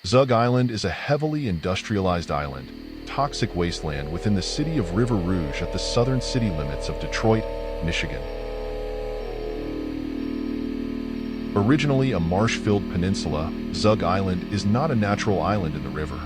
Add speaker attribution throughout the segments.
Speaker 1: Zug Island is a heavily industrialized island, toxic wasteland within the city of River Rouge at the southern city limits of Detroit, Michigan. Originally a marsh-filled peninsula, Zug Island is not a natural island in the river.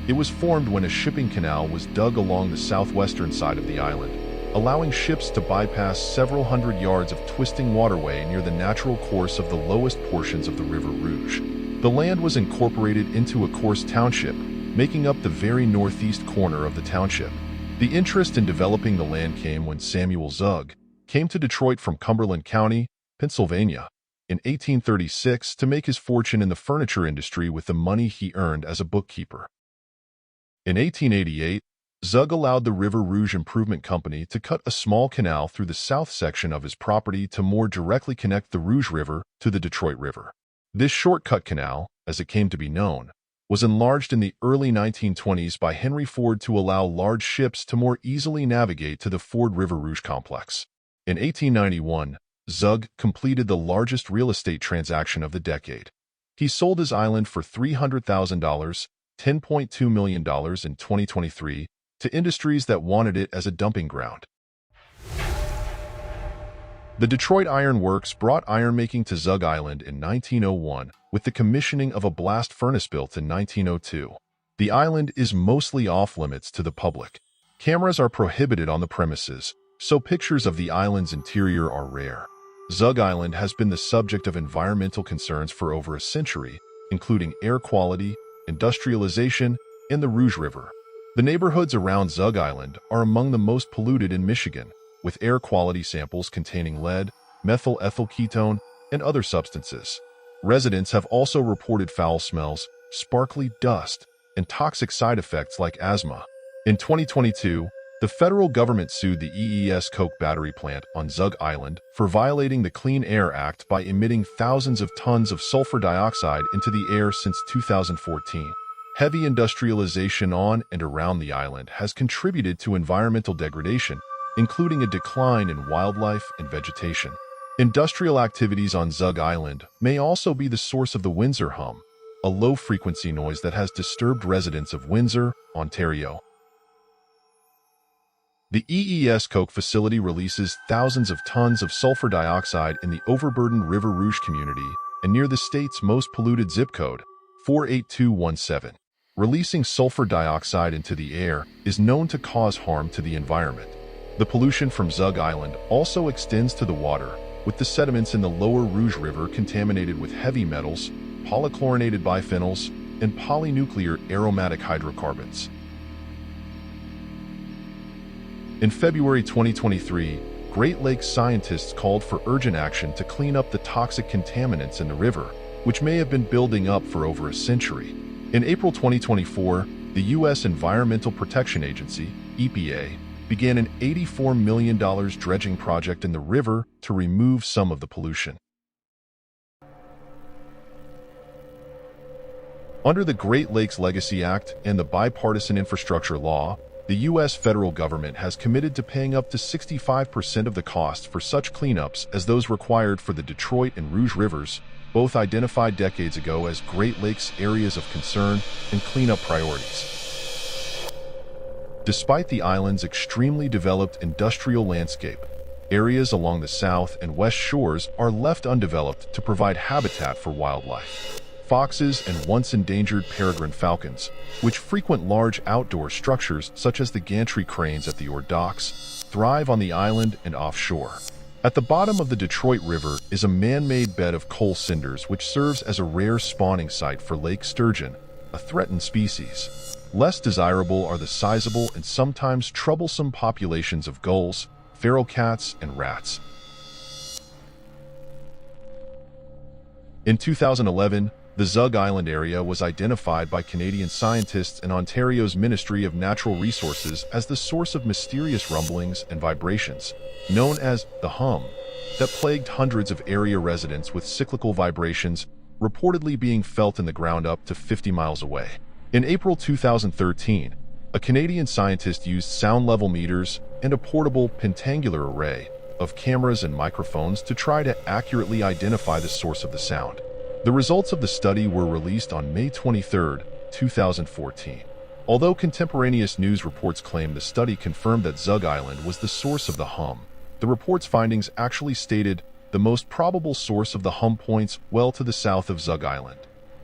Speaker 1: It was formed when a shipping canal was dug along the southwestern side of the island, allowing ships to bypass several hundred yards of twisting waterway near the natural course of the lowest portions of the River Rouge. The land was incorporated into a coarse township, making up the very northeast corner of the township. The interest in developing the land came when Samuel Zug came to Detroit from Cumberland County, Pennsylvania, in 1836 to make his fortune in the furniture industry with the money he earned as a bookkeeper. In 1888, Zug allowed the River Rouge Improvement Company to cut a small canal through the south section of his property to more directly connect the Rouge River to the Detroit River. This shortcut canal, as it came to be known, was enlarged in the early 1920s by Henry Ford to allow large ships to more easily navigate to the Ford River Rouge complex. In 1891, Zug completed the largest real estate transaction of the decade. He sold his island for $300,000, $10.2 million in 2023, to industries that wanted it as a dumping ground. The Detroit Iron Works brought ironmaking to Zug Island in 1901 with the commissioning of a blast furnace built in 1902. The island is mostly off-limits to the public. Cameras are prohibited on the premises, so pictures of the island's interior are rare. Zug Island has been the subject of environmental concerns for over a century, including air quality, industrialization, and the Rouge River. The neighborhoods around Zug Island are among the most polluted in Michigan, with air quality samples containing lead, methyl ethyl ketone, and other substances. Residents have also reported foul smells, sparkly dust, and toxic side effects like asthma. In 2022, the federal government sued the EES Coke battery plant on Zug Island for violating the Clean Air Act by emitting thousands of tons of sulfur dioxide into the air since 2014. Heavy industrialization on and around the island has contributed to environmental degradation, including a decline in wildlife and vegetation. Industrial activities on Zug Island may also be the source of the Windsor hum, a low-frequency noise that has disturbed residents of Windsor, Ontario. The EES Coke facility releases thousands of tons of sulfur dioxide in the overburdened River Rouge community and near the state's most polluted zip code, 48217. Releasing sulfur dioxide into the air is known to cause harm to the environment. The pollution from Zug Island also extends to the water, with the sediments in the lower Rouge River contaminated with heavy metals, polychlorinated biphenyls, and polynuclear aromatic hydrocarbons. In February 2023, Great Lakes scientists called for urgent action to clean up the toxic contaminants in the river, which may have been building up for over a century. In April 2024, the U.S. Environmental Protection Agency, EPA, began an $84 million dredging project in the river to remove some of the pollution. Under the Great Lakes Legacy Act and the Bipartisan Infrastructure Law, the U.S. federal government has committed to paying up to 65% of the cost for such cleanups as those required for the Detroit and Rouge Rivers, both identified decades ago as Great Lakes areas of concern and cleanup priorities. Despite the island's extremely developed industrial landscape, areas along the south and west shores are left undeveloped to provide habitat for wildlife. Foxes and once endangered peregrine falcons, which frequent large outdoor structures such as the gantry cranes at the Ord docks, thrive on the island and offshore. At the bottom of the Detroit River is a man-made bed of coal cinders which serves as a rare spawning site for lake sturgeon, a threatened species. Less desirable are the sizable and sometimes troublesome populations of gulls, feral cats, and rats. In 2011, the Zug Island area was identified by Canadian scientists and Ontario's Ministry of Natural Resources as the source of mysterious rumblings and vibrations, known as the hum, that plagued hundreds of area residents with cyclical vibrations reportedly being felt in the ground up to 50 miles away. In April 2013, a Canadian scientist used sound level meters and a portable pentangular array of cameras and microphones to try to accurately identify the source of the sound. The results of the study were released on May 23, 2014. Although contemporaneous news reports claim the study confirmed that Zug Island was the source of the hum, the report's findings actually stated the most probable source of the hum points well to the south of Zug Island.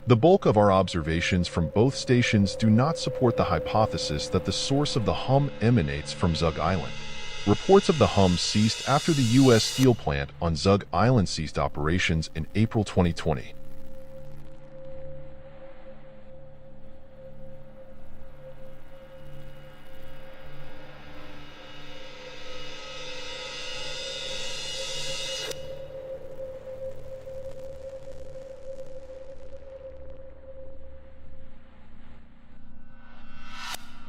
Speaker 1: The bulk of our observations from both stations do not support the hypothesis that the source of the hum emanates from Zug Island. Reports of the hum ceased after the U.S. steel plant on Zug Island ceased operations in April 2020.